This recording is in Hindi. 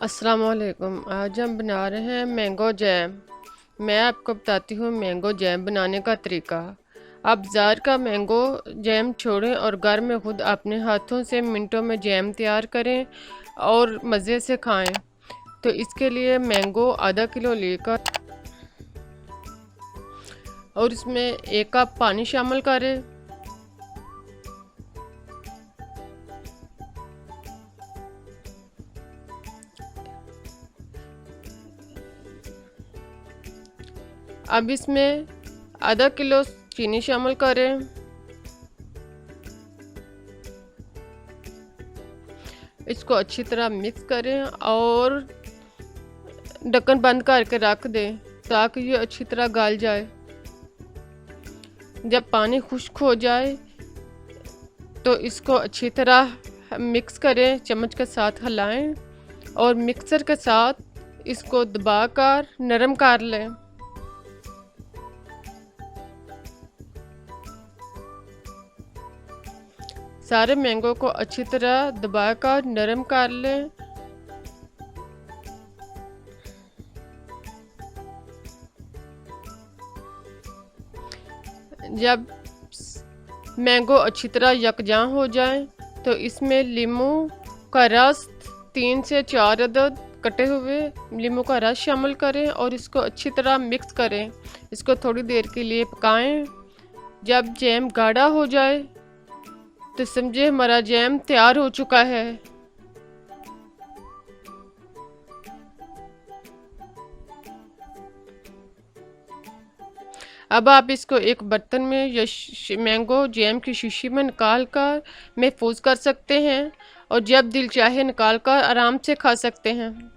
अस्सलाम वालेकुम। आज हम बना रहे हैं मैंगो जैम। मैं आपको बताती हूँ मैंगो जैम बनाने का तरीका। आप बाज़ार का मैंगो जैम छोड़ें और घर में खुद अपने हाथों से मिनटों में जैम तैयार करें और मज़े से खाएं। तो इसके लिए मैंगो आधा किलो लेकर और इसमें 1 कप पानी शामिल करें। अब इसमें आधा किलो चीनी शामिल करें। इसको अच्छी तरह मिक्स करें और ढक्कन बंद करके रख दें ताकि ये अच्छी तरह गल जाए। जब पानी खुश्क हो जाए तो इसको अच्छी तरह मिक्स करें, चम्मच के साथ हिलाएं और मिक्सर के साथ इसको दबाकर नरम कर लें। सारे मैंगो को अच्छी तरह दबाकर नरम कर लें। जब मैंगो अच्छी तरह यकजां हो जाए तो इसमें लीमू का रस 3 से 4 अदद कटे हुए लीमू का रस शामिल करें और इसको अच्छी तरह मिक्स करें। इसको थोड़ी देर के लिए पकाएं। जब जैम गाढ़ा हो जाए तो समझे हमारा जैम तैयार हो चुका है। अब आप इसको एक बर्तन में या मैंगो जैम की शीशी में निकाल कर महफूज कर सकते हैं और जब दिल चाहे निकाल कर आराम से खा सकते हैं।